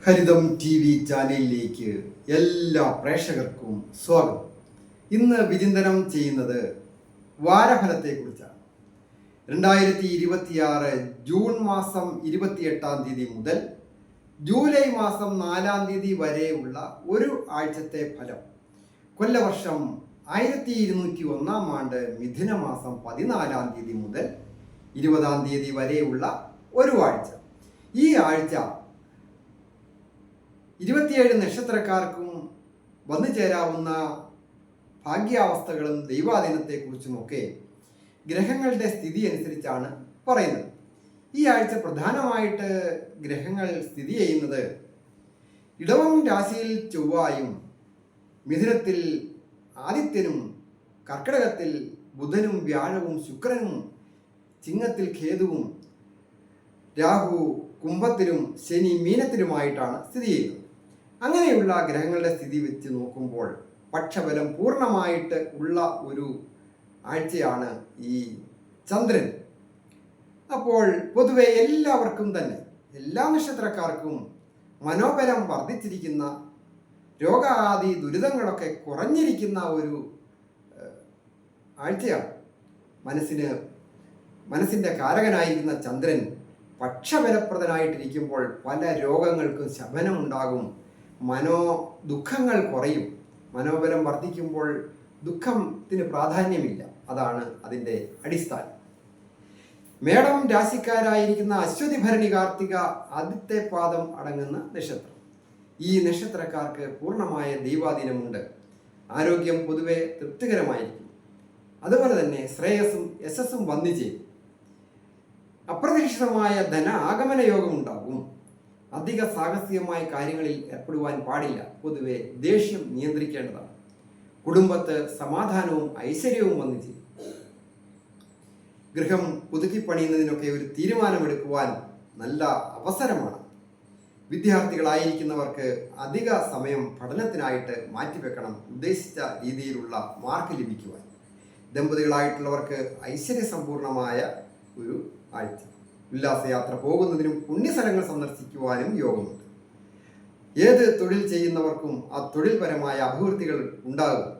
ഹരിതം TV ചാനലിലേക്ക് എല്ലാ പ്രേക്ഷകർക്കും സ്വാഗതം. ഇന്ന് വിചിന്തനം ചെയ്യുന്നത് വാരഫലത്തെക്കുറിച്ചാണ്. 2026 ജൂൺ മാസം 28 മുതൽ ജൂലൈ മാസം 4 വരെയുള്ള ഒരു ആഴ്ചത്തെ ഫലം. കൊല്ലവർഷം 1201 ആണ്ട് മിഥുന മാസം 14 മുതൽ 20 വരെയുള്ള ഒരു ആഴ്ച. ഈ ആഴ്ച 27 നക്ഷത്രക്കാർക്കും വന്നു ചേരാവുന്ന ഭാഗ്യാവസ്ഥകളും ദൈവാധീനത്തെക്കുറിച്ചുമൊക്കെ ഗ്രഹങ്ങളുടെ സ്ഥിതി അനുസരിച്ചാണ് പറയുന്നത്. ഈ ആഴ്ച പ്രധാനമായിട്ട് ഗ്രഹങ്ങൾ സ്ഥിതി ചെയ്യുന്നത് ഇടവം രാശിയിൽ ചൊവ്വായും, മിഥുനത്തിൽ ആദിത്യനും, കർക്കിടകത്തിൽ ബുധനും വ്യാഴവും ശുക്രനും, ചിങ്ങത്തിൽ കേതുവും, രാഹു കുംഭത്തിലും ശനി മീനത്തിലുമായിട്ടാണ് സ്ഥിതി ചെയ്യുന്നത്. അങ്ങനെയുള്ള ഗ്രഹങ്ങളുടെ സ്ഥിതി വെച്ച് നോക്കുമ്പോൾ പക്ഷബലം പൂർണ്ണമായിട്ട് ഉള്ള ഒരു ആഴ്ചയാണ് ഈ ചന്ദ്രൻ. അപ്പോൾ പൊതുവെ എല്ലാവർക്കും തന്നെ, എല്ലാ നക്ഷത്രക്കാർക്കും മനോബലം വർദ്ധിച്ചിരിക്കുന്ന, രോഗാദി ദുരിതങ്ങളൊക്കെ കുറഞ്ഞിരിക്കുന്ന ഒരു ആഴ്ചയാണ്. മനസ്സിൻ്റെ കാരകനായിരിക്കുന്ന ചന്ദ്രൻ പക്ഷബലപ്രദനായിട്ടിരിക്കുമ്പോൾ പല രോഗങ്ങൾക്കും ശമനമുണ്ടാകും, ദുഃഖങ്ങൾ കുറയും. മനോബലം വർദ്ധിക്കുമ്പോൾ ദുഃഖത്തിന് പ്രാധാന്യമില്ല. അതാണ് അതിൻ്റെ അടിസ്ഥാനം. മേടം രാശിക്കാരായിരിക്കുന്ന അശ്വതി ഭരണി കാർത്തിക ആദ്യത്തെ പാദം അടങ്ങുന്ന നക്ഷത്രം. ഈ നക്ഷത്രക്കാർക്ക് പൂർണ്ണമായ ദൈവാധീനമുണ്ട്. ആരോഗ്യം പൊതുവെ തൃപ്തികരമായിരിക്കും. അതുപോലെ തന്നെ ശ്രേയസ്സും യശസ്സും വന്നു ചേരും. അപ്രതീക്ഷിതമായ ധന ആഗമന യോഗം ഉണ്ടാകും. അധിക സാഹസികമായ കാര്യങ്ങളിൽ ഏർപ്പെടുവാൻ പാടില്ല. പൊതുവെ ദേഷ്യം നിയന്ത്രിക്കേണ്ടതാണ്. കുടുംബത്ത് സമാധാനവും ഐശ്വര്യവും വന്നു ചെയ്യും. ഗൃഹം പുതുക്കി പണിയുന്നതിനൊക്കെ ഒരു തീരുമാനമെടുക്കുവാൻ നല്ല അവസരമാണ്. വിദ്യാർത്ഥികളായിരിക്കുന്നവർക്ക് അധിക സമയം പഠനത്തിനായിട്ട് മാറ്റിവെക്കണം, ഉദ്ദേശിച്ച രീതിയിലുള്ള മാർക്ക് ലഭിക്കുവാൻ. ദമ്പതികളായിട്ടുള്ളവർക്ക് ഐശ്വര്യസമ്പൂർണമായ ഒരു ആഴ്ച. ഉല്ലാസയാത്ര പോകുന്നതിനും പുണ്യസ്ഥലങ്ങൾ സന്ദർശിക്കുവാനും യോഗമുണ്ട്. ഏത് തൊഴിൽ ചെയ്യുന്നവർക്കും ആ തൊഴിൽപരമായ അഭിവൃദ്ധികൾ ഉണ്ടാകും.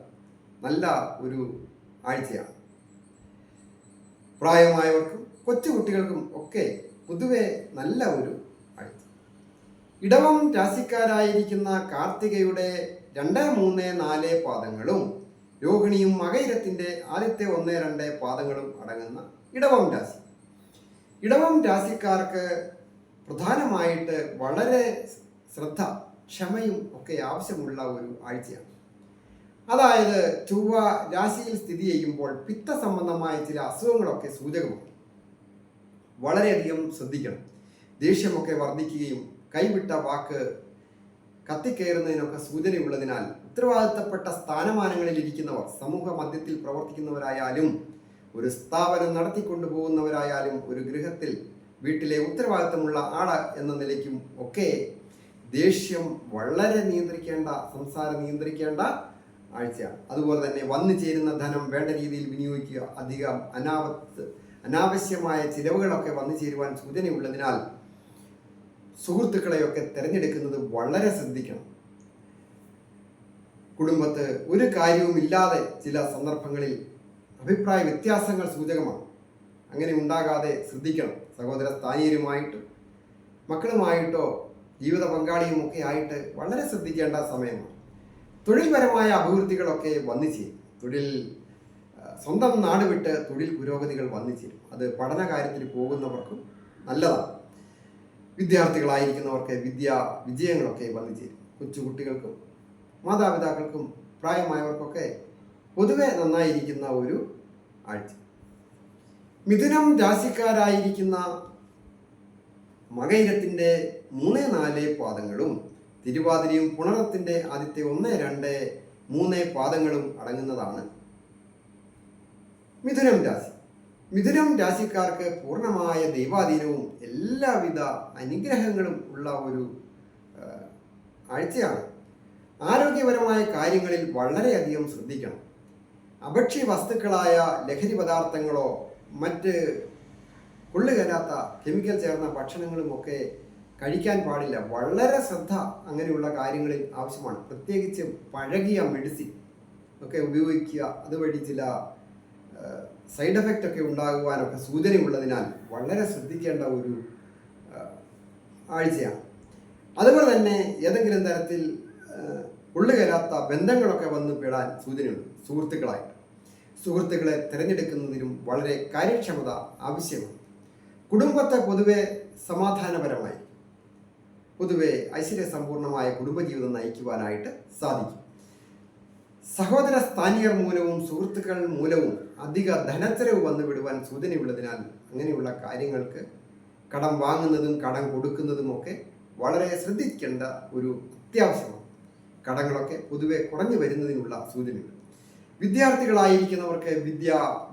നല്ല ഒരു ആഴ്ചയാണ്. പ്രായമായവർക്കും കൊച്ചുകുട്ടികൾക്കും ഒക്കെ പൊതുവെ നല്ല ഒരു ആഴ്ച. ഇടവം രാശിക്കാരായിരിക്കുന്ന കാർത്തികയുടെ 2, 3, 4 പാദങ്ങളും രോഹിണിയും മകയിരത്തിൻ്റെ ആദ്യത്തെ 1, 2 പാദങ്ങളും അടങ്ങുന്ന ഇടവം രാശി. ഇടവം രാശിക്കാർക്ക് പ്രധാനമായിട്ട് വളരെ ശ്രദ്ധ, ക്ഷമയും ഒക്കെ ആവശ്യമുള്ള ഒരു ആഴ്ചയാണ്. അതായത് ചൊവ്വ രാശിയിൽ സ്ഥിതി ചെയ്യുമ്പോൾ പിത്ത സംബന്ധമായ ചില അസുഖങ്ങളൊക്കെ സൂചകമാണ്. വളരെയധികം ശ്രദ്ധിക്കണം. ദേഷ്യമൊക്കെ വർദ്ധിക്കുകയും കൈവിട്ട വാക്ക് കത്തിക്കയറുന്നതിനൊക്കെ സൂചനയുള്ളതിനാൽ ഉത്തരവാദിത്തപ്പെട്ട സ്ഥാനമാനങ്ങളിൽ ഇരിക്കുന്നവർ, സമൂഹ മധ്യത്തിൽ പ്രവർത്തിക്കുന്നവരായാലും, ഒരു സ്ഥാപനം നടത്തിക്കൊണ്ടുപോകുന്നവരായാലും, ഒരു ഗൃഹത്തിൽ വീട്ടിലെ ഉത്തരവാദിത്തമുള്ള ആള് എന്ന നിലയ്ക്കും ഒക്കെ ദേഷ്യം വളരെ നിയന്ത്രിക്കേണ്ട, സംസാരം നിയന്ത്രിക്കേണ്ട ആഴ്ചയാണ്. അതുപോലെ തന്നെ വന്നു ചേരുന്ന ധനം വേണ്ട രീതിയിൽ വിനിയോഗിക്കുക. അധികം അനാവശ്യമായ ചിലവുകളൊക്കെ വന്നു ചേരുവാൻ സൂചനയുള്ളതിനാൽ സുഹൃത്തുക്കളെയൊക്കെ തിരഞ്ഞെടുക്കുന്നത് വളരെ ശ്രദ്ധിക്കണം. കുടുംബത്ത് ഒരു കാര്യവുമില്ലാതെ ചില സന്ദർഭങ്ങളിൽ അഭിപ്രായ വ്യത്യാസങ്ങൾ സൂചകമാണ്. അങ്ങനെ ഉണ്ടാകാതെ ശ്രദ്ധിക്കണം. സഹോദര സ്ഥാനീയരുമായിട്ടോ മക്കളുമായിട്ടോ ജീവിത പങ്കാളിയുമൊക്കെ ആയിട്ട് വളരെ ശ്രദ്ധിക്കേണ്ട സമയമാണ്. തൊഴിൽപരമായ അഭിവൃദ്ധികളൊക്കെ വന്നു ചേരും. സ്വന്തം നാട് വിട്ട് തൊഴിൽ പുരോഗതികൾ വന്നു ചേരും. അത് പഠന കാര്യത്തിൽ പോകുന്നവർക്കും നല്ലതാണ്. വിദ്യാർത്ഥികളായിരിക്കുന്നവർക്ക് വിജയങ്ങളൊക്കെ വന്നു ചേരും. കൊച്ചുകുട്ടികൾക്കും മാതാപിതാക്കൾക്കും പ്രായമായവർക്കൊക്കെ പൊതുവെ നന്നായിരിക്കുന്ന ഒരു ആഴ്ച. മിഥുനം രാശിക്കാരായിരിക്കുന്ന മകയിരത്തിൻ്റെ 3, 4 പാദങ്ങളും തിരുവാതിരയും പുണർത്തിൻ്റെ ആദ്യത്തെ 1, 2, 3 പാദങ്ങളും അടങ്ങുന്നതാണ് മിഥുനം രാശി. മിഥുനം രാശിക്കാർക്ക് പൂർണ്ണമായ ദൈവാധീനവും എല്ലാവിധ അനുഗ്രഹങ്ങളും ഉള്ള ഒരു ആഴ്ചയാണ്. ആരോഗ്യപരമായ കാര്യങ്ങളിൽ വളരെയധികം ശ്രദ്ധിക്കണം. അഭക്ഷ്യ വസ്തുക്കളായ ലഹരി പദാർത്ഥങ്ങളോ മറ്റ് കൊള്ളുകരാത്ത കെമിക്കൽ ചേർന്ന ഭക്ഷണങ്ങളുമൊക്കെ കഴിക്കാൻ പാടില്ല. വളരെ ശ്രദ്ധ അങ്ങനെയുള്ള കാര്യങ്ങളിൽ ആവശ്യമാണ്. പ്രത്യേകിച്ച് പഴകിയ മെഡിസിൻ ഒക്കെ ഉപയോഗിക്കുക, അതുവഴി ചില സൈഡ് എഫക്റ്റ് ഒക്കെ ഉണ്ടാകുവാനൊക്കെ സൂചനയുള്ളതിനാൽ വളരെ ശ്രദ്ധിക്കേണ്ട ഒരു ആഴ്ചയാണ്. അതുപോലെ തന്നെ ഏതെങ്കിലും തരത്തിൽ ഉള്ളുകയറാത്ത ബന്ധങ്ങളൊക്കെ വന്ന് പെടാൻ സൂചനയുണ്ട്. സുഹൃത്തുക്കളെ തിരഞ്ഞെടുക്കുന്നതിനും വളരെ കാര്യക്ഷമത ആവശ്യമാണ്. കുടുംബത്തെ പൊതുവെ സമാധാനപരമായി, പൊതുവെ ഐശ്വര്യസമ്പൂർണമായ കുടുംബജീവിതം നയിക്കുവാനായിട്ട് സാധിക്കും. സഹോദര സ്ഥാനീയർ മൂലവും സുഹൃത്തുക്കൾ മൂലവും അധിക ധനച്ചെലവ് വന്നു വിടുവാൻ സൂചനയുള്ളതിനാൽ അങ്ങനെയുള്ള കാര്യങ്ങൾക്ക് കടം വാങ്ങുന്നതും കടം കൊടുക്കുന്നതുമൊക്കെ വളരെ ശ്രദ്ധിക്കേണ്ട ഒരു അത്യാവശ്യമാണ്. കടങ്ങളൊക്കെ പൊതുവെ കുറഞ്ഞു വരുന്നതിനുള്ള സൂചനയുണ്ട്. വിദ്യാർത്ഥികളായിരിക്കുന്നവർക്ക്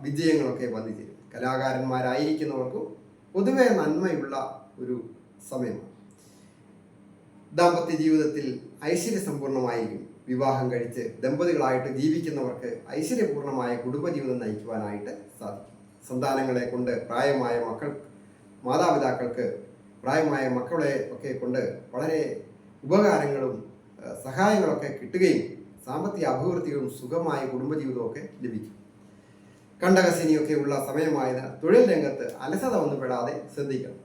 വിജയങ്ങളൊക്കെ വന്നു ചേരും. കലാകാരന്മാരായിരിക്കുന്നവർക്കും പൊതുവെ നന്മയുള്ള ഒരു സമയമാണ്. ദാമ്പത്യ ജീവിതത്തിൽ ഐശ്വര്യസമ്പൂർണമായിരിക്കും. വിവാഹം കഴിച്ച് ദമ്പതികളായിട്ട് ജീവിക്കുന്നവർക്ക് ഐശ്വര്യപൂർണമായ കുടുംബജീവിതം നയിക്കുവാനായിട്ട് സാധിക്കും. സന്താനങ്ങളെ കൊണ്ട് മാതാപിതാക്കൾക്ക് പ്രായമായ മക്കളെ ഒക്കെ കൊണ്ട് വളരെ ഉപകാരങ്ങളും സഹായങ്ങളൊക്കെ കിട്ടുകയും സാമ്പത്തിക അഭിവൃദ്ധികളും സുഖമായ കുടുംബജീവിതമൊക്കെ ലഭിക്കും. കണ്ടകശനിയൊക്കെ ഉള്ള സമയമായതിനാൽ തൊഴിൽ രംഗത്ത് അലസത ഒന്നും പെടാതെ ശ്രദ്ധിക്കണം.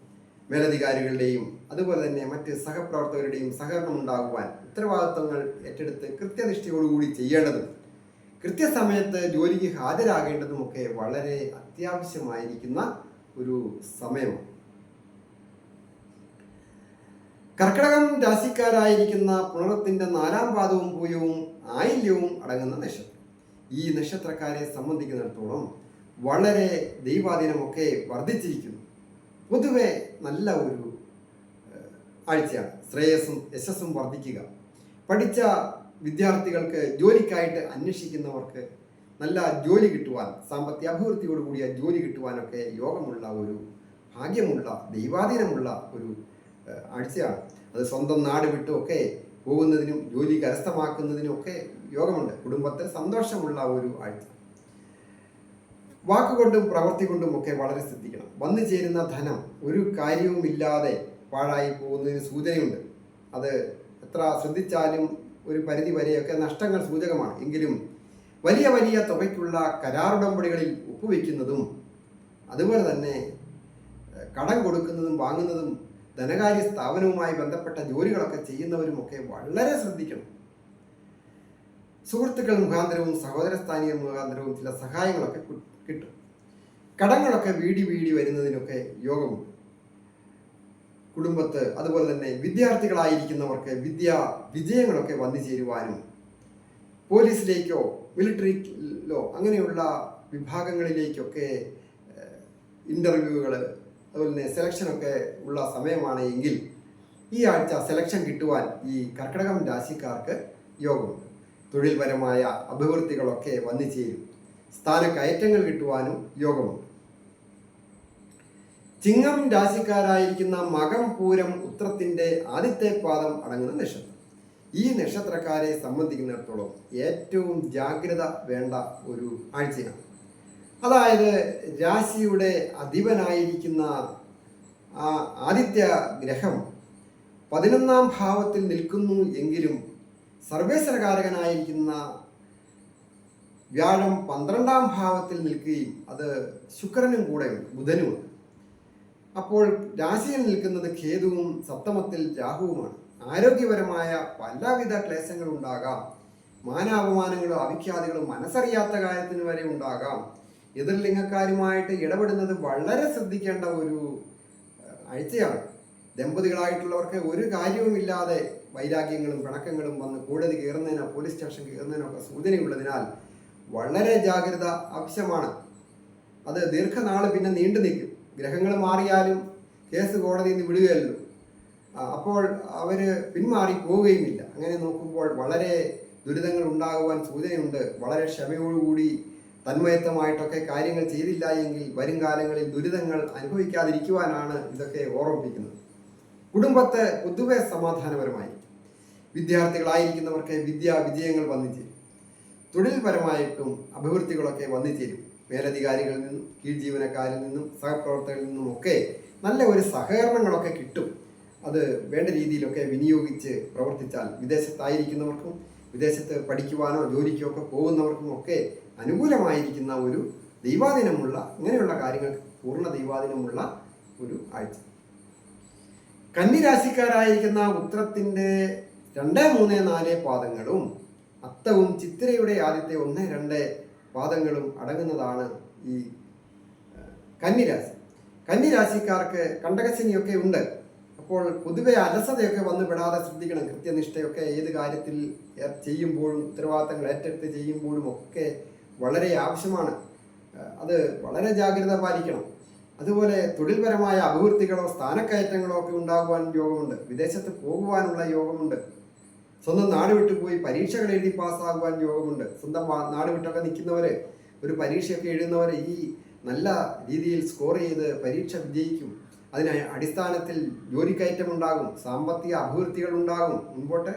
മേലധികാരികളുടെയും അതുപോലെ തന്നെ മറ്റ് സഹപ്രവർത്തകരുടെയും സഹകരണം ഉണ്ടാകുവാൻ ഉത്തരവാദിത്വങ്ങൾ ഏറ്റെടുത്ത് കൃത്യനിഷ്ഠയോടുകൂടി ചെയ്യേണ്ടതും കൃത്യസമയത്ത് ജോലിക്ക് ഹാജരാകേണ്ടതുമൊക്കെ വളരെ അത്യാവശ്യമായിരിക്കുന്ന ഒരു സമയമാണ്. കർക്കിടകം രാശിക്കാരായിരിക്കുന്ന പുണർത്തിന്റെ 4-ാം പാദവും പൂയവും ആയില്യവും അടങ്ങുന്ന നക്ഷത്രം. ഈ നക്ഷത്രക്കാരെ സംബന്ധിക്കുന്നിടത്തോളം വളരെ ദൈവാധീനമൊക്കെ വർദ്ധിച്ചിരിക്കുന്നു. പൊതുവെ നല്ല ഒരു ആഴ്ചയാണ്. ശ്രേയസ്സും യശസ്സും വർദ്ധിക്കുക. പഠിച്ച വിദ്യാർത്ഥികൾക്ക് ജോലിക്കായിട്ട് അന്വേഷിക്കുന്നവർക്ക് നല്ല ജോലി കിട്ടുവാൻ, സാമ്പത്തിക അഭിവൃദ്ധിയോടുകൂടിയ ജോലി കിട്ടുവാനൊക്കെ യോഗമുള്ള ഒരു ഭാഗ്യമുള്ള ദൈവാധീനമുള്ള ഒരു ആഴ്ചയാണ്. അത് സ്വന്തം നാട് വിട്ടുമൊക്കെ പോകുന്നതിനും ജോലി കരസ്ഥമാക്കുന്നതിനും ഒക്കെ യോഗമുണ്ട്. കുടുംബത്തിൽ സന്തോഷമുള്ള ഒരു ആഴ്ച. വാക്കുകൊണ്ടും പ്രവൃത്തി കൊണ്ടും ഒക്കെ വളരെ ശ്രദ്ധിക്കണം. വന്നു ചേരുന്ന ധനം ഒരു കാര്യവുമില്ലാതെ പാഴായി പോകുന്നതിന് സൂചനയുണ്ട്. അത് എത്ര ശ്രദ്ധിച്ചാലും ഒരു പരിധി വരെയൊക്കെ നഷ്ടങ്ങൾ സൂചകമാണ്. എങ്കിലും വലിയ വലിയ തുകയ്ക്കുള്ള കരാറുടമ്പടികളിൽ ഒപ്പുവെക്കുന്നതും അതുപോലെ തന്നെ കടം കൊടുക്കുന്നതും വാങ്ങുന്നതും ധനകാര്യ സ്ഥാപനവുമായി ബന്ധപ്പെട്ട ജോലികളൊക്കെ ചെയ്യുന്നവരുമൊക്കെ വളരെ ശ്രദ്ധിക്കണം. സുഹൃത്തുക്കൾ മുഖാന്തരവും സഹോദര സ്ഥാനീയ മുഖാന്തരവും ചില സഹായങ്ങളൊക്കെ കിട്ടും. കടങ്ങളൊക്കെ വീടി വരുന്നതിനൊക്കെ യോഗമുണ്ട്. കുടുംബത്ത് അതുപോലെ തന്നെ വിദ്യാർത്ഥികളായിരിക്കുന്നവർക്ക് വിജയങ്ങളൊക്കെ വന്നു ചേരുവാനും പോലീസിലേക്കോ മിലിറ്ററിയിലോ അങ്ങനെയുള്ള വിഭാഗങ്ങളിലേക്കൊക്കെ ഇൻ്റർവ്യൂകൾ അതുപോലെ തന്നെ സെലക്ഷനൊക്കെ ഉള്ള സമയമാണ് എങ്കിൽ ഈ ആഴ്ച സെലക്ഷൻ കിട്ടുവാൻ ഈ കർക്കിടകം രാശിക്കാർക്ക് യോഗമുണ്ട്. തൊഴിൽപരമായ അഭിവൃദ്ധികളൊക്കെ വന്നു ചേരും. സ്ഥാനക്കയറ്റങ്ങൾ കിട്ടുവാനും യോഗമുണ്ട്. ചിങ്ങം രാശിക്കാരായിരിക്കുന്ന മകം പൂരം ഉത്രത്തിൻ്റെ ആദ്യത്തെ പാദം അടങ്ങുന്ന നക്ഷത്രം. ഈ നക്ഷത്രക്കാരെ സംബന്ധിക്കുന്നിടത്തോളം ഏറ്റവും ജാഗ്രത വേണ്ട ഒരു ആഴ്ചയാണ്. അതായത് രാശിയുടെ അധിപനായിരിക്കുന്ന ആ ആദിത്യ ഗ്രഹം 11-ാം ഭാവത്തിൽ നിൽക്കുന്നു എങ്കിലും സർവേശ്വരകാരകനായിരിക്കുന്ന വ്യാഴം 12-ാം ഭാവത്തിൽ നിൽക്കുകയും അത് ശുക്രനും കൂടെയുണ്ട്, ബുധനുമാണ്. അപ്പോൾ രാശിയിൽ നിൽക്കുന്നത് കേതുവും സപ്തമത്തിൽ രാഹുവുമാണ്. ആരോഗ്യപരമായ പലവിധ ക്ലേശങ്ങളുണ്ടാകാം. മാനാപമാനങ്ങളോ അവിഖ്യാതികളോ മനസ്സറിയാത്ത കാര്യത്തിന് വരെ ഉണ്ടാകാം. എതിർലിംഗക്കാരുമായിട്ട് ഇടപെടുന്നത് വളരെ ശ്രദ്ധിക്കേണ്ട ഒരു ആഴ്ചയാണ്. ദമ്പതികളായിട്ടുള്ളവർക്ക് ഒരു കാര്യവുമില്ലാതെ വൈരാഗ്യങ്ങളും പിണക്കങ്ങളും വന്ന് കോടതി കയറുന്നതിനോ പോലീസ് സ്റ്റേഷൻ കയറുന്നതിനോ ഒക്കെ സൂചനയുള്ളതിനാൽ വളരെ ജാഗ്രത ആവശ്യമാണ്. അത് ദീർഘനാൾ പിന്നെ നീണ്ടു നിൽക്കും. ഗ്രഹങ്ങൾ മാറിയാലും കേസ് കോടതിയിൽ നിന്ന് വിടുകയല്ലോ. അപ്പോൾ അവർ പിന്മാറി പോവുകയുമില്ല. അങ്ങനെ നോക്കുമ്പോൾ വളരെ ദുരിതങ്ങൾ ഉണ്ടാകുവാൻ സൂചനയുണ്ട്. വളരെ ക്ഷമയോടുകൂടി തന്മയത്തമായിട്ടൊക്കെ കാര്യങ്ങൾ ചെയ്തില്ല എങ്കിൽ വരും കാലങ്ങളിൽ ദുരിതങ്ങൾ അനുഭവിക്കാതിരിക്കുവാനാണ് ഇതൊക്കെ ഓർമ്മിപ്പിക്കുന്നത്. കുടുംബത്തെ പൊതുവെ സമാധാനപരമായി. വിദ്യാർത്ഥികളായിരിക്കുന്നവർക്ക് വിജയങ്ങൾ വന്നു ചേരും. തൊഴിൽപരമായിട്ടും അഭിവൃദ്ധികളൊക്കെ വന്നു ചേരും. മേലധികാരികളിൽ നിന്നും കീഴ് ജീവനക്കാരിൽ നിന്നും സഹപ്രവർത്തകരിൽ നിന്നും ഒക്കെ നല്ല ഒരു സഹകരണങ്ങളൊക്കെ കിട്ടും. അത് വേണ്ട രീതിയിലൊക്കെ വിനിയോഗിച്ച് പ്രവർത്തിച്ചാൽ വിദേശത്തായിരിക്കുന്നവർക്കും വിദേശത്ത് പഠിക്കുവാനോ ജോലിക്കോ ഒക്കെ പോകുന്നവർക്കും ഒക്കെ അനുകൂലമായിരിക്കുന്ന ഒരു ദൈവാധീനമുള്ള ഇങ്ങനെയുള്ള കാര്യങ്ങൾക്ക് പൂർണ്ണ ദൈവാധീനമുള്ള ഒരു ആഴ്ച. കന്നിരാശിക്കാരായിരിക്കുന്ന ഉത്രത്തിൻ്റെ 2, 3, 4 പാദങ്ങളും അത്തവും ചിത്തിരയുടെ ആദ്യത്തെ 1, 2 പാദങ്ങളും അടങ്ങുന്നതാണ് ഈ കന്നിരാശി. കന്നിരാശിക്കാർക്ക് കണ്ടകശനിയൊക്കെ ഉണ്ട്. അപ്പോൾ പൊതുവെ അലസതയൊക്കെ വന്നു പെടാതെ ശ്രദ്ധിക്കണം. കൃത്യനിഷ്ഠയൊക്കെ ഏത് കാര്യത്തിൽ ചെയ്യുമ്പോഴും ഉത്തരവാദിത്തങ്ങൾ ഏറ്റെടുത്ത് ചെയ്യുമ്പോഴും ഒക്കെ വളരെ ആവശ്യമാണ്. അത് വളരെ ജാഗ്രത പാലിക്കണം. അതുപോലെ തൊഴിൽപരമായ അഭിവൃദ്ധികളോ സ്ഥാനക്കയറ്റങ്ങളോ ഒക്കെ ഉണ്ടാകുവാൻ യോഗമുണ്ട്. വിദേശത്ത് പോകുവാനുള്ള യോഗമുണ്ട്. സ്വന്തം നാട് വിട്ടുപോയി പരീക്ഷകൾ എഴുതി പാസ്സാകുവാൻ യോഗമുണ്ട്. സ്വന്തം നാട് വിട്ടൊക്കെ നിൽക്കുന്നവർ ഒരു പരീക്ഷയൊക്കെ എഴുതുന്നവർ ഈ നല്ല രീതിയിൽ സ്കോർ ചെയ്ത് പരീക്ഷ വിജയിക്കും. അതിന് അടിസ്ഥാനത്തിൽ ജോലിക്കയറ്റമുണ്ടാകും, സാമ്പത്തിക അഭിവൃദ്ധികൾ ഉണ്ടാകും മുൻപോട്ട്.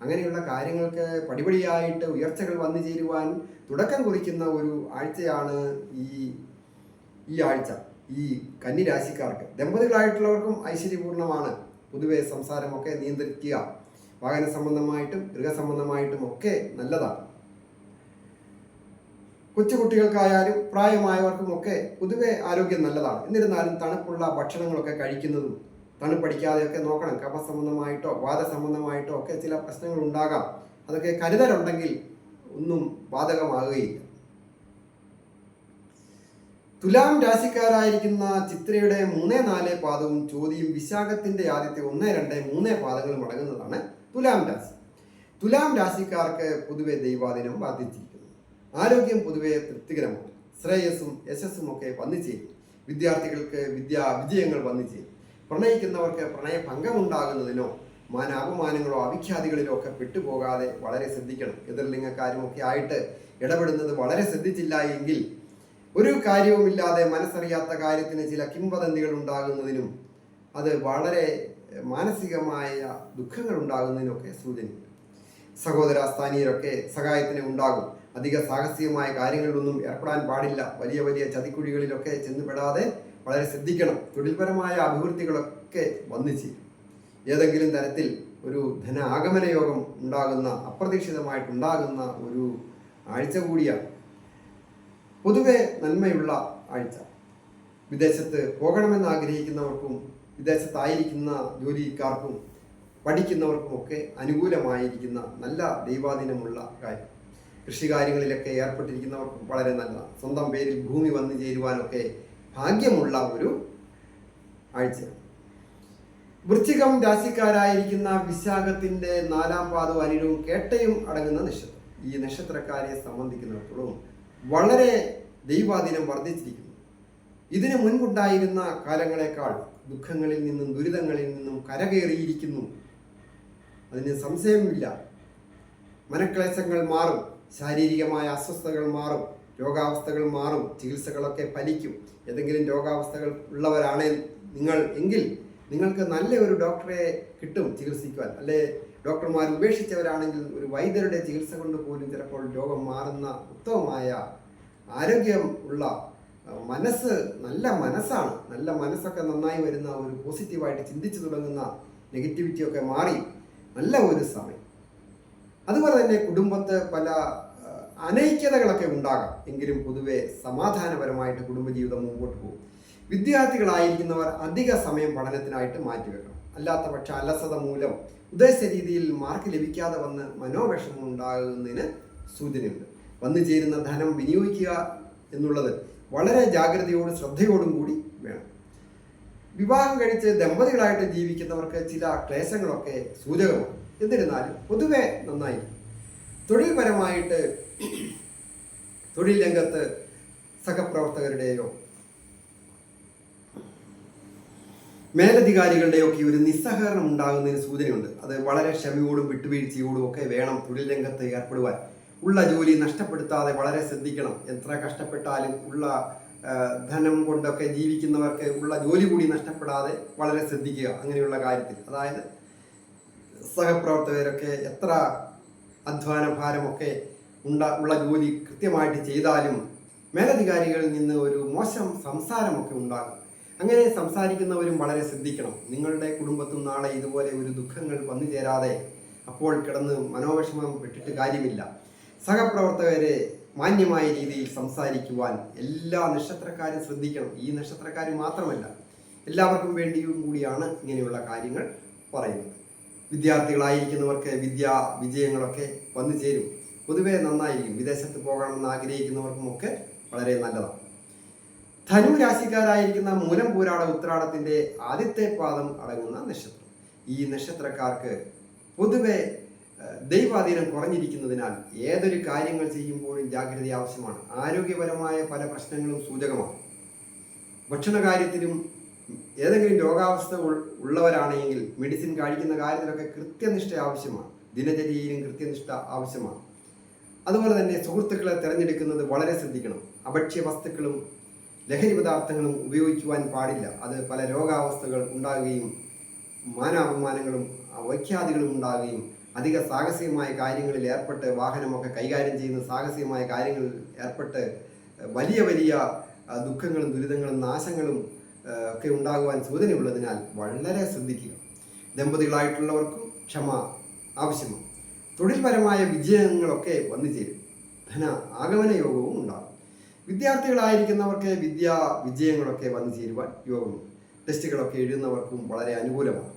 അങ്ങനെയുള്ള കാര്യങ്ങൾക്ക് പടിപടിയായിട്ട് ഉയർച്ചകൾ വന്നു ചേരുവാൻ തുടക്കം കുറിക്കുന്ന ഒരു ആഴ്ചയാണ് ഈ ആഴ്ച. ഈ കന്നിരാശിക്കാർക്ക് ദമ്പതികളായിട്ടുള്ളവർക്കും ഐശ്വര്യപൂർണ്ണമാണ്. പൊതുവെ സംസാരമൊക്കെ നിയന്ത്രിക്കുക. വാഹന സംബന്ധമായിട്ടും ഗൃഹസംബന്ധമായിട്ടും ഒക്കെ നല്ലതാണ്. കൊച്ചുകുട്ടികൾക്കായാലും പ്രായമായവർക്കും ഒക്കെ പൊതുവെ ആരോഗ്യം നല്ലതാണ്. എന്നിരുന്നാലും തണുപ്പുള്ള ഭക്ഷണങ്ങളൊക്കെ കഴിക്കുന്നതും തണുപ്പടിക്കാതെയൊക്കെ നോക്കണം. കഫസംബന്ധമായിട്ടോ വാദസംബന്ധമായിട്ടോ ഒക്കെ ചില പ്രശ്നങ്ങൾ ഉണ്ടാകാം. അതൊക്കെ കരുതലുണ്ടെങ്കിൽ ഒന്നും ബാധകമാകുകയില്ല. തുലാം രാശിക്കാരായിരിക്കുന്ന ചിത്രയുടെ 3, 4 പാദവും ചോതിയും വിശാഖത്തിന്റെ ആദ്യത്തെ 1, 2, 3 പാദങ്ങളും അടങ്ങുന്നതാണ് തുലാം രാശി. തുലാം രാശിക്കാർക്ക് പൊതുവെ ദൈവാധീനം ബാധിച്ചിരിക്കുന്നു. ആരോഗ്യം പൊതുവെ തൃപ്തികരമാണ്. ശ്രേയസ്സും യശസ്സും ഒക്കെ വന്നു ചേരും. വിദ്യാർത്ഥികൾക്ക് വിജയങ്ങൾ വന്നു ചേരും. പ്രണയിക്കുന്നവർക്ക് പ്രണയഭംഗമുണ്ടാകുന്നതിനോ മാനാപമാനങ്ങളോ അവിഖ്യാതികളിലോ ഒക്കെ പെട്ടുപോകാതെ വളരെ ശ്രദ്ധിക്കണം. എതിർലിംഗക്കാരുമൊക്കെ ആയിട്ട് ഇടപെടുന്നത് വളരെ ശ്രദ്ധിച്ചില്ല എങ്കിൽ ഒരു കാര്യവുമില്ലാതെ മനസ്സറിയാത്ത കാര്യത്തിന് ചില കിംവദന്തികൾ ഉണ്ടാകുന്നതിനും അത് വളരെ മാനസികമായ ദുഃഖങ്ങൾ ഉണ്ടാകുന്നതിനൊക്കെ സൂചനയുണ്ട്. സഹോദര സ്ഥാനീയരൊക്കെ സഹായത്തിന് ഉണ്ടാകും. അധിക സാഹസികമായ കാര്യങ്ങളിലൊന്നും ഏർപ്പെടാൻ പാടില്ല. വലിയ വലിയ ചതിക്കുഴികളിലൊക്കെ ചെന്നുപെടാതെ വളരെ ശ്രദ്ധിക്കണം. തൊഴിൽപരമായ അഭിവൃദ്ധികളൊക്കെ വന്നു ചെയ്യും. ഏതെങ്കിലും തരത്തിൽ ഒരു ധന ആഗമന യോഗം ഉണ്ടാകുന്ന അപ്രതീക്ഷിതമായിട്ടുണ്ടാകുന്ന ഒരു ആഴ്ച കൂടിയാണ്. പൊതുവെ നന്മയുള്ള ആഴ്ച. വിദേശത്ത് പോകണമെന്ന് ആഗ്രഹിക്കുന്നവർക്കും വിദേശത്തായിരിക്കുന്ന ജോലിക്കാർക്കും പഠിക്കുന്നവർക്കുമൊക്കെ അനുകൂലമായിരിക്കുന്ന നല്ല ദൈവാധീനമുള്ള കാര്യം. കൃഷികാര്യങ്ങളിലൊക്കെ ഏർപ്പെട്ടിരിക്കുന്നവർക്കും വളരെ നല്ലതാണ്. സ്വന്തം പേരിൽ ഭൂമി വന്നു ചേരുവാനൊക്കെ ഭാഗ്യമുള്ള ഒരു ആഴ്ചയാണ്. വൃശ്ചികം രാശിക്കാരായിരിക്കുന്ന വിശാഖത്തിന്റെ 4 പാദവും അനിഴവും കേട്ടയും അടങ്ങുന്ന നക്ഷത്രം. ഈ നക്ഷത്രക്കാരെ സംബന്ധിക്കുന്നിടത്തോളം വളരെ ദൈവാധീനം വർദ്ധിച്ചിരിക്കുന്നു. ഇതിനു മുൻപുണ്ടായിരുന്ന കാലങ്ങളെക്കാൾ ദുഃഖങ്ങളിൽ നിന്നും ദുരിതങ്ങളിൽ നിന്നും കരകയറിയിരിക്കുന്നു. അതിന് സംശയമില്ല. മനക്ലേശങ്ങൾ മാറും, ശാരീരികമായ അസ്വസ്ഥതകൾ മാറും, രോഗാവസ്ഥകൾ മാറും, ചികിത്സകളൊക്കെ ഫലിക്കും. ഏതെങ്കിലും രോഗാവസ്ഥകൾ ഉള്ളവരാണ് നിങ്ങൾ എങ്കിൽ നിങ്ങൾക്ക് നല്ല ഒരു ഡോക്ടറെ കിട്ടും ചികിത്സിക്കുവാൻ. അല്ലെ ഡോക്ടർമാർ ഉപേക്ഷിച്ചവരാണെങ്കിൽ ഒരു വൈദ്യരുടെ ചികിത്സ കൊണ്ട് പോലും ചിലപ്പോൾ രോഗം മാറുന്ന ഉത്തമമായ ആരോഗ്യം ഉള്ള മനസ്സ്, നല്ല മനസ്സാണ്. നല്ല മനസ്സൊക്കെ നന്നായി വരുന്ന ഒരു പോസിറ്റീവായിട്ട് ചിന്തിച്ചു തുടങ്ങുന്ന നെഗറ്റിവിറ്റിയൊക്കെ മാറി നല്ല ഒരു സമയം. അതുപോലെ തന്നെ കുടുംബത്ത് പല അനൈക്യതകളൊക്കെ ഉണ്ടാകാം. എങ്കിലും പൊതുവെ സമാധാനപരമായിട്ട് കുടുംബജീവിതം മുമ്പോട്ട് പോകും. വിദ്യാർത്ഥികളായിരിക്കുന്നവർ അധിക സമയം പഠനത്തിനായിട്ട് മാറ്റിവെക്കണം. അല്ലാത്ത പക്ഷെ അലസത മൂലം ഉദ്ദേശിച്ച രീതിയിൽ മാർക്ക് ലഭിക്കാതെ വന്ന് മനോവിഷമം ഉണ്ടാകുന്നതിന് സൂചനയുണ്ട്. വന്നു ചേരുന്ന ധനം വിനിയോഗിക്കുക എന്നുള്ളത് വളരെ ജാഗ്രതയോടും ശ്രദ്ധയോടും കൂടി വേണം. വിവാഹം കഴിച്ച് ദമ്പതികളായിട്ട് ജീവിക്കുന്നവർക്ക് ചില ക്ലേശങ്ങളൊക്കെ സൂചകമാണ്. എന്നിരുന്നാലും പൊതുവെ നന്നായി. തൊഴിൽപരമായിട്ട് തൊഴിൽ രംഗത്ത് സഹപ്രവർത്തകരുടെയോ മേലധികാരികളുടെയോ ഒക്കെ ഒരു നിസ്സഹകരണം ഉണ്ടാകുന്നതിന് സൂചനയുണ്ട്. അത് വളരെ ക്ഷമയോടും വിട്ടുവീഴ്ചയോടും ഒക്കെ വേണം തൊഴിൽ രംഗത്ത് ഏർപ്പെടുവാൻ. ഉള്ള ജോലി നഷ്ടപ്പെടുത്താതെ വളരെ ശ്രദ്ധിക്കണം. എത്ര കഷ്ടപ്പെട്ടാലും ഉള്ള ധനം കൊണ്ടൊക്കെ ജീവിക്കുന്നവർക്ക് ഉള്ള ജോലി കൂടി നഷ്ടപ്പെടാതെ വളരെ ശ്രദ്ധിക്കുക അങ്ങനെയുള്ള കാര്യത്തിൽ. അതായത് സഹപ്രവർത്തകരൊക്കെ എത്ര അധ്വാന ഭാരമൊക്കെ ഉള്ള ജോലി കൃത്യമായിട്ട് ചെയ്താലും മേലധികാരികളിൽ നിന്ന് ഒരു മോശം സംസാരമൊക്കെ ഉണ്ടാകും. അങ്ങനെ സംസാരിക്കുന്നവരും വളരെ ശ്രദ്ധിക്കണം. നിങ്ങളുടെ കുടുംബത്തും നാളെ ഇതുപോലെ ഒരു ദുഃഖങ്ങൾ വന്നു ചേരാതെ അപ്പോൾ കിടന്ന് മനോവിഷമം പെട്ടിട്ട് കാര്യമില്ല. സഹപ്രവർത്തകരെ മാന്യമായ രീതിയിൽ സംസാരിക്കുവാൻ എല്ലാ നക്ഷത്രക്കാരും ശ്രദ്ധിക്കണം. ഈ നക്ഷത്രക്കാർ മാത്രമല്ല, എല്ലാവർക്കും വേണ്ടിയും കൂടിയാണ് ഇങ്ങനെയുള്ള കാര്യങ്ങൾ പറയുന്നത്. വിദ്യാർത്ഥികളായിരിക്കുന്നവർക്ക് വിജയങ്ങളൊക്കെ വന്നു ചേരും. പൊതുവെ നന്നായിരിക്കും. വിദേശത്ത് പോകണമെന്ന് ആഗ്രഹിക്കുന്നവർക്കുമൊക്കെ വളരെ നല്ലതാണ്. ധനു രാശിക്കാരായിരിക്കുന്ന മൂലം പൂരാട ഉത്രാടത്തിന്റെ ആദ്യത്തെ പാദം അടങ്ങുന്ന നക്ഷത്രം. ഈ നക്ഷത്രക്കാർക്ക് പൊതുവെ ദൈവാധീനം കുറഞ്ഞിരിക്കുന്നതിനാൽ ഏതൊരു കാര്യങ്ങൾ ചെയ്യുമ്പോഴും ജാഗ്രത ആവശ്യമാണ്. ആരോഗ്യപരമായ പല പ്രശ്നങ്ങളും സൂചകമാണ്. ഭക്ഷണ കാര്യത്തിലും ഏതെങ്കിലും രോഗാവസ്ഥ ഉള്ളവരാണെങ്കിൽ മെഡിസിൻ കഴിക്കുന്ന കാര്യത്തിലൊക്കെ കൃത്യനിഷ്ഠ ആവശ്യമാണ്. ദിനചര്യയിലും കൃത്യനിഷ്ഠ ആവശ്യമാണ്. അതുപോലെ തന്നെ സുഹൃത്തുക്കളെ തിരഞ്ഞെടുക്കുന്നത് വളരെ ശ്രദ്ധിക്കണം. അഭക്ഷ്യ വസ്തുക്കളും ലഹരി പദാർത്ഥങ്ങളും ഉപയോഗിക്കുവാൻ പാടില്ല. അത് പല രോഗാവസ്ഥകൾ ഉണ്ടാകുകയും മാനാപമാനങ്ങളും വൈഖ്യാതികളും ഉണ്ടാകുകയും അധിക സാഹസികമായ കാര്യങ്ങളിൽ ഏർപ്പെട്ട് വാഹനമൊക്കെ കൈകാര്യം ചെയ്യുന്ന സാഹസികമായ കാര്യങ്ങളിൽ ഏർപ്പെട്ട് വലിയ വലിയ ദുഃഖങ്ങളും ദുരിതങ്ങളും നാശങ്ങളും ഒക്കെ ഉണ്ടാകുവാൻ സൂചനയുള്ളതിനാൽ വളരെ ശ്രദ്ധിക്കുക. ദമ്പതികളായിട്ടുള്ളവർക്കും ക്ഷമ ആവശ്യമാണ്. തൊഴിൽപരമായ വിജയങ്ങളൊക്കെ വന്നു ചേരും. ധന ആഗമന യോഗവും ഉണ്ടാകും. വിദ്യാർത്ഥികളായിരിക്കുന്നവർക്ക് വിജയങ്ങളൊക്കെ വന്നു ചേരുവാൻ യോഗമുണ്ട്. ടെസ്റ്റുകളൊക്കെ എഴുതുന്നവർക്കും വളരെ അനുകൂലമാണ്.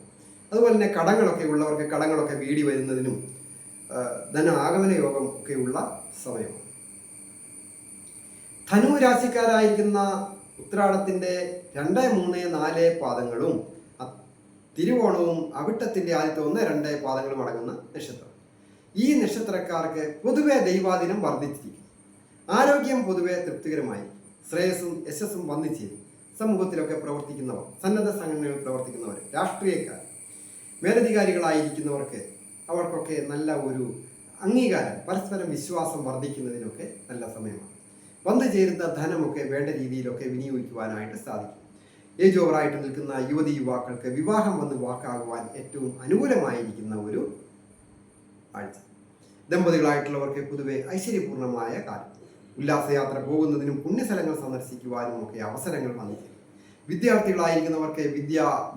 അതുപോലെ തന്നെ കടങ്ങളൊക്കെ ഉള്ളവർക്ക് കടങ്ങളൊക്കെ വീടി വരുന്നതിനും ധന ആഗമന യോഗം ഒക്കെ ഉള്ള സമയമാണ്. ധനു രാശിക്കാരായിരിക്കുന്ന ഉത്രാടത്തിന്റെ 2, 3, 4 പാദങ്ങളും തിരുവോണവും അവിട്ടത്തിന്റെ ആദ്യത്തെ 1, 2 പാദങ്ങളും അടങ്ങുന്ന നക്ഷത്രം. ഈ നക്ഷത്രക്കാർക്ക് പൊതുവെ ദൈവാധീനം വർദ്ധിച്ചിരിക്കും. ആരോഗ്യം പൊതുവെ തൃപ്തികരമായി, ശ്രേയസ്സും യശസ്സും വന്നു ചേരും. സമൂഹത്തിലൊക്കെ പ്രവർത്തിക്കുന്നവർ, സന്നദ്ധ സംഘടനകളിൽ പ്രവർത്തിക്കുന്നവർ, രാഷ്ട്രീയക്കാർ, മേലധികാരികളായിരിക്കുന്നവർക്ക് അവർക്കൊക്കെ നല്ല ഒരു അംഗീകാരം, പരസ്പരം വിശ്വാസം വർദ്ധിക്കുന്നതിനൊക്കെ നല്ല സമയമാണ്. വന്നു ചേരുന്ന ധനമൊക്കെ വേണ്ട രീതിയിലൊക്കെ വിനിയോഗിക്കുവാനായിട്ട് സാധിക്കും. ഏജ് ഓവറായിട്ട് നിൽക്കുന്ന യുവതി യുവാക്കൾക്ക് വിവാഹം വന്ന് വാക്കാകുവാൻ ഏറ്റവും അനുകൂലമായിരിക്കുന്ന ഒരു ആഴ്ച. ദമ്പതികളായിട്ടുള്ളവർക്ക് പൊതുവെ ഐശ്വര്യപൂർണമായ കാലം. ഉല്ലാസയാത്ര പോകുന്നതിനും പുണ്യസ്ഥലങ്ങൾ സന്ദർശിക്കുവാനും ഒക്കെ അവസരങ്ങൾ വന്നിരിക്കും. വിദ്യാർത്ഥികളായിരിക്കുന്നവർക്ക്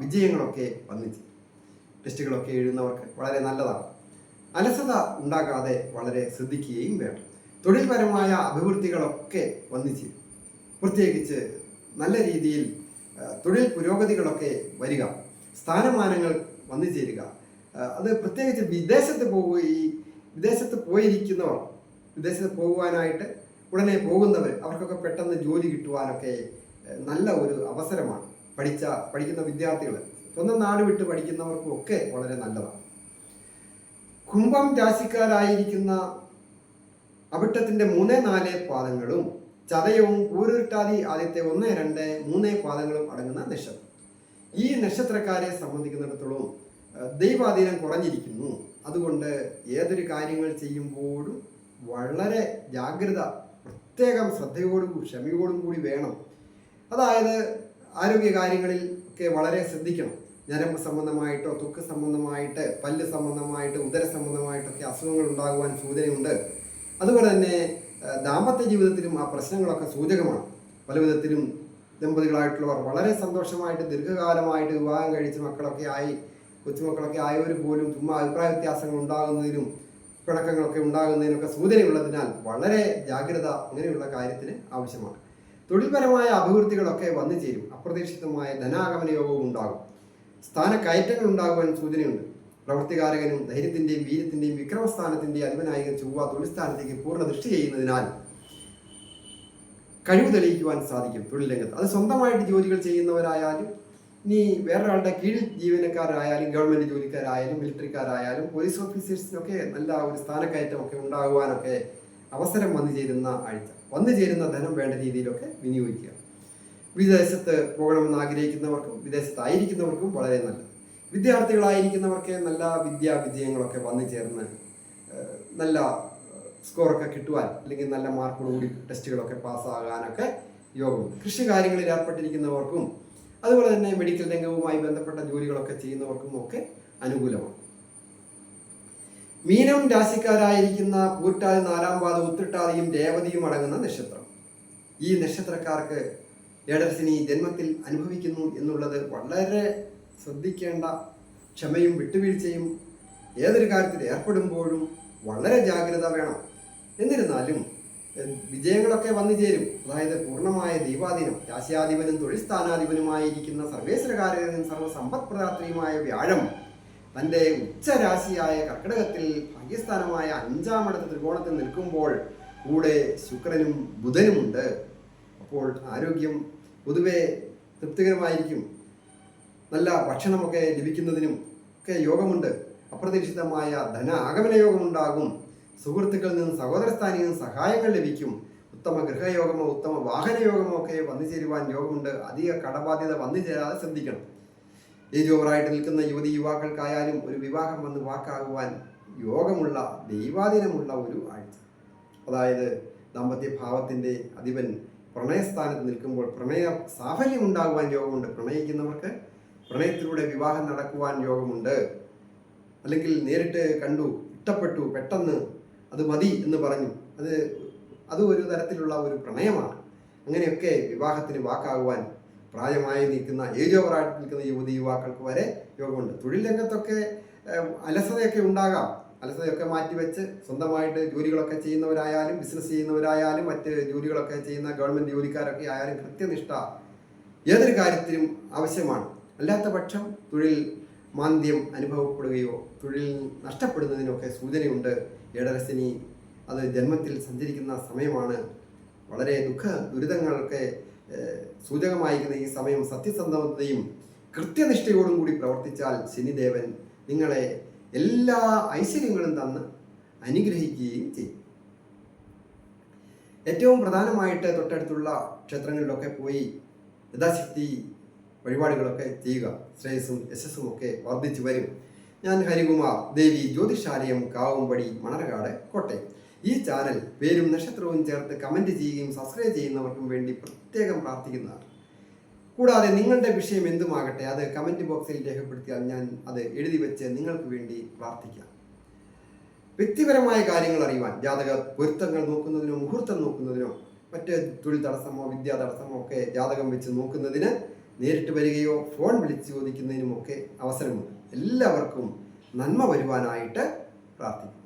വിജയങ്ങളൊക്കെ വന്നിരിക്കും. ടെസ്റ്റുകളൊക്കെ എഴുതുന്നവർക്ക് വളരെ നല്ലതാണ്. അലസത ഉണ്ടാകാതെ വളരെ ശ്രദ്ധിക്കുകയും വേണം. തൊഴിൽപരമായ അഭിവൃദ്ധികളൊക്കെ വന്നിരിക്കും. പ്രത്യേകിച്ച് നല്ല രീതിയിൽ തൊഴിൽ പുരോഗതികളൊക്കെ വരിക, സ്ഥാനമാനങ്ങൾ വന്നു ചേരുക. അത് പ്രത്യേകിച്ച് വിദേശത്ത് പോയിരിക്കുന്നവർ, വിദേശത്ത് പോകുവാനായിട്ട് ഉടനെ പോകുന്നവർ, അവർക്കൊക്കെ പെട്ടെന്ന് ജോലി കിട്ടുവാനൊക്കെ നല്ല ഒരു അവസരമാണ്. പഠിക്കുന്ന വിദ്യാർത്ഥികൾ, സ്വന്തം നാട് വിട്ട് പഠിക്കുന്നവർക്കും ഒക്കെ വളരെ നല്ലതാണ്. കുംഭം രാശിക്കാരായിരിക്കുന്ന അവിട്ടത്തിന്റെ 3, 4 പാദങ്ങളും ചതയവും പൂരുരുട്ടാതി ആദ്യത്തെ 1, 2, 3 പാദങ്ങളും അടങ്ങുന്ന നക്ഷത്രം. ഈ നക്ഷത്രക്കാരെ സംബന്ധിക്കുന്നിടത്തോളം ദൈവാധീനം കുറഞ്ഞിരിക്കുന്നു. അതുകൊണ്ട് ഏതൊരു കാര്യങ്ങൾ ചെയ്യുമ്പോഴും വളരെ ജാഗ്രത, പ്രത്യേകം ശ്രദ്ധയോടും ക്ഷമയോടും കൂടി വേണം. അതായത് ആരോഗ്യ കാര്യങ്ങളിൽ ഒക്കെ വളരെ ശ്രദ്ധിക്കണം. ഞരമ്പ് സംബന്ധമായിട്ടോ ത്വക്ക് സംബന്ധമായിട്ട് പല്ല് സംബന്ധമായിട്ട് ഉദര സംബന്ധമായിട്ടൊക്കെ അസുഖങ്ങൾ ഉണ്ടാകുവാൻ സൂചനയുണ്ട്. അതുപോലെ തന്നെ ദാമ്പത്യ ജീവിതത്തിലും ആ പ്രശ്നങ്ങളൊക്കെ സൂചകമാണ്. പല വിധത്തിലും ദമ്പതികളായിട്ടുള്ളവർ വളരെ സന്തോഷമായിട്ട് ദീർഘകാലമായിട്ട് വിവാഹം കഴിച്ച് മക്കളൊക്കെ ആയി, കൊച്ചുമക്കളൊക്കെ ആയവർ പോലും ചുമ്മാ അഭിപ്രായ വ്യത്യാസങ്ങൾ ഉണ്ടാകുന്നതിനും പിണക്കങ്ങളൊക്കെ ഉണ്ടാകുന്നതിനൊക്കെ സൂചനയുള്ളതിനാൽ വളരെ ജാഗ്രത അങ്ങനെയുള്ള കാര്യത്തിന് ആവശ്യമാണ്. തൊഴിൽപരമായ അഭിവൃദ്ധികളൊക്കെ വന്നു ചേരും. അപ്രതീക്ഷിതമായ ധനാഗമന യോഗവും ഉണ്ടാകും. സ്ഥാനക്കയറ്റങ്ങൾ ഉണ്ടാകുവാൻ സൂചനയുണ്ട്. പ്രവൃത്തികാരകനും ധൈര്യത്തിന്റെയും വീര്യത്തിന്റെയും വിക്രമസ്ഥാനത്തിന്റെയും അധിപനായകൻ ചൊവ്വ തൊഴിൽ സ്ഥാനത്തേക്ക് പൂർണ്ണ ദൃഷ്ടി ചെയ്യുന്നതിനാൽ കഴിവ് തെളിയിക്കുവാൻ സാധിക്കും തൊഴിൽ രംഗത്ത്. അത് സ്വന്തമായിട്ട് ജോലികൾ ചെയ്യുന്നവരായാലും ഇനി വേറൊരാളുടെ കീഴിൽ ജീവനക്കാരായാലും ഗവൺമെന്റ് ജോലിക്കാരായാലും മിലിറ്ററിക്കാരായാലും പോലീസ് ഓഫീസേഴ്സിനൊക്കെ നല്ല ഒരു സ്ഥാനക്കയറ്റമൊക്കെ ഉണ്ടാകുവാനൊക്കെ അവസരം വന്നു ചേരുന്ന ആഴ്ച. വന്നു ചേരുന്ന ധനം വേണ്ട രീതിയിലൊക്കെ വിനിയോഗിക്കുക. വിദേശത്ത് പോകണമെന്ന് ആഗ്രഹിക്കുന്നവർക്കും വിദേശത്തായിരിക്കുന്നവർക്കും വളരെ നല്ലത്. വിദ്യാർത്ഥികളായിരിക്കുന്നവർക്ക് നല്ല വിജയങ്ങളൊക്കെ വന്നു ചേർന്ന് നല്ല സ്കോറൊക്കെ കിട്ടുവാൻ, അല്ലെങ്കിൽ നല്ല മാർക്കോടുകൂടി ടെസ്റ്റുകളൊക്കെ പാസ്സാകാനൊക്കെ യോഗമുണ്ട്. കൃഷി കാര്യങ്ങളിൽ ഏർപ്പെട്ടിരിക്കുന്നവർക്കും അതുപോലെ തന്നെ മെഡിക്കൽ രംഗവുമായി ബന്ധപ്പെട്ട ജോലികളൊക്കെ ചെയ്യുന്നവർക്കും ഒക്കെ അനുകൂലമാണ്. മീനം രാശിക്കാരായിരിക്കുന്ന പൂറ്റാതി 4 പാദം ഉത്രട്ടാതിയും രേവതിയും അടങ്ങുന്ന നക്ഷത്രം. ഈ നക്ഷത്രക്കാർക്ക് ഏഴരശനി ജന്മത്തിൽ അനുഭവിക്കുന്നു എന്നുള്ളത് വളരെ ശ്രദ്ധിക്കേണ്ട, ക്ഷമയും വിട്ടുവീഴ്ചയും ഏതൊരു കാര്യത്തിൽ ഏർപ്പെടുമ്പോഴും വളരെ ജാഗ്രത വേണം. എന്നിരുന്നാലും വിജയങ്ങളൊക്കെ വന്നു ചേരും. അതായത് പൂർണ്ണമായ ദൈവാധീനം, രാശ്യാധിപനും തൊഴിൽ സ്ഥാനാധിപനുമായിരിക്കുന്ന സർവേശ്വരകാരകനും സർവ്വസമ്പത്പ്രദാത്രിയുമായ വ്യാഴം തൻ്റെ ഉച്ചരാശിയായ കർക്കിടകത്തിൽ ഭാഗ്യസ്ഥാനമായ 5-ാം ത്രികോണത്തിൽ നിൽക്കുമ്പോൾ കൂടെ ശുക്രനും ബുധനുമുണ്ട്. അപ്പോൾ ആരോഗ്യം പൊതുവെ തൃപ്തികരമായിരിക്കും. നല്ല ഭക്ഷണമൊക്കെ ലഭിക്കുന്നതിനും ഒക്കെ യോഗമുണ്ട്. അപ്രതീക്ഷിതമായ ധന ആഗമന യോഗമുണ്ടാകും. സുഹൃത്തുക്കളിൽ നിന്നും സഹോദരസ്ഥാനിൽ നിന്നും സഹായങ്ങൾ ലഭിക്കും. ഉത്തമ ഗൃഹയോഗമോ ഉത്തമ വാഹനയോഗമോ ഒക്കെ വന്നു ചേരുവാൻ യോഗമുണ്ട്. അധിക കടബാധ്യത വന്നു ചേരാതെ ശ്രദ്ധിക്കണം. ഏജ് ഓവറായിട്ട് നിൽക്കുന്ന യുവതി യുവാക്കൾക്കായാലും ഒരു വിവാഹം വന്ന് വാക്കാകുവാൻ യോഗമുള്ള, ദൈവാധീനമുള്ള ഒരു ആഴ്ച. അതായത് ദാമ്പത്യഭാവത്തിൻ്റെ അധിപൻ പ്രണയസ്ഥാനത്ത് നിൽക്കുമ്പോൾ പ്രണയ സാഫല്യം ഉണ്ടാകുവാൻ യോഗമുണ്ട്. പ്രണയിക്കുന്നവർക്ക് പ്രണയത്തിലൂടെ വിവാഹം നടക്കുവാൻ യോഗമുണ്ട്. അല്ലെങ്കിൽ നേരിട്ട് കണ്ടു, ഇഷ്ടപ്പെട്ടു, പെട്ടെന്ന് അത് മതി എന്ന് പറഞ്ഞു, അത് ഒരു തരത്തിലുള്ള ഒരു പ്രണയമാണ്. അങ്ങനെയൊക്കെ വിവാഹത്തിന് വാക്കാകുവാൻ പ്രായമായി നിൽക്കുന്ന, ഏജ് ഓവറായിട്ട് നിൽക്കുന്ന യുവതി യുവാക്കൾക്ക് വരെ യോഗമുണ്ട്. തൊഴിൽ രംഗത്തൊക്കെ അലസതയൊക്കെ ഉണ്ടാകാം. അലസതയൊക്കെ മാറ്റിവെച്ച് സ്വന്തമായിട്ട് ജോലികളൊക്കെ ചെയ്യുന്നവരായാലും ബിസിനസ് ചെയ്യുന്നവരായാലും മറ്റ് ജോലികളൊക്കെ ചെയ്യുന്ന ഗവൺമെൻറ് ജോലിക്കാരൊക്കെ ആയാലും കൃത്യനിഷ്ഠ ഏതൊരു കാര്യത്തിലും ആവശ്യമാണ്. അല്ലാത്ത പക്ഷം തൊഴിൽ മാന്ദ്യം അനുഭവപ്പെടുകയോ തൊഴിൽ നഷ്ടപ്പെടുന്നതിനൊക്കെ സൂചനയുണ്ട്. ഏഴരശനി അത് ജന്മത്തിൽ സഞ്ചരിക്കുന്ന സമയമാണ്. വളരെ ദുരിതങ്ങളൊക്കെ സൂചകമായിരിക്കുന്ന ഈ സമയം സത്യസന്ധതയും കൃത്യനിഷ്ഠയോടും കൂടി പ്രവർത്തിച്ചാൽ ശനിദേവൻ നിങ്ങളെ എല്ലാ ഐശ്വര്യങ്ങളും തന്ന് അനുഗ്രഹിക്കുകയും ചെയ്യും. ഏറ്റവും പ്രധാനമായിട്ട് തൊട്ടടുത്തുള്ള ക്ഷേത്രങ്ങളിലൊക്കെ പോയി യഥാശക്തി വഴിപാടുകളൊക്കെ ചെയ്യുക. ശ്രേയസ്സും യശസ്സും ഒക്കെ വർദ്ധിച്ചു വരും. ഞാൻ ഹരികുമാർ, ദേവി ജ്യോതിഷാലയം, കാവുംപടി, മണർകാട്, കോട്ടയം. ഈ ചാനൽ പേരും നക്ഷത്രവും ചേർത്ത് കമൻറ്റ് ചെയ്യുകയും സബ്സ്ക്രൈബ് ചെയ്യുന്നവർക്കും വേണ്ടി പ്രത്യേകം പ്രാർത്ഥിക്കുന്നതാണ്. കൂടാതെ നിങ്ങളുടെ വിഷയം എന്തുമാകട്ടെ അത് കമൻറ്റ് ബോക്സിൽ രേഖപ്പെടുത്തിയാൽ ഞാൻ അത് എഴുതി വെച്ച് നിങ്ങൾക്ക് വേണ്ടി പ്രാർത്ഥിക്കാം. വ്യക്തിപരമായ കാര്യങ്ങൾ അറിയുവാൻ, ജാതക പൊരുത്തങ്ങൾ നോക്കുന്നതിനോ മുഹൂർത്തം നോക്കുന്നതിനോ മറ്റ് തൊഴിൽ തടസ്സമോ വിദ്യാ തടസ്സമോ ഒക്കെ ജാതകം വെച്ച് നോക്കുന്നതിന് നേരിട്ട് വരികയോ ഫോൺ വിളിച്ച് ചോദിക്കുന്നതിനുമൊക്കെ അവസരമുണ്ട്. എല്ലാവർക്കും നന്മ വരുവാനായിട്ട് പ്രാർത്ഥിക്കും.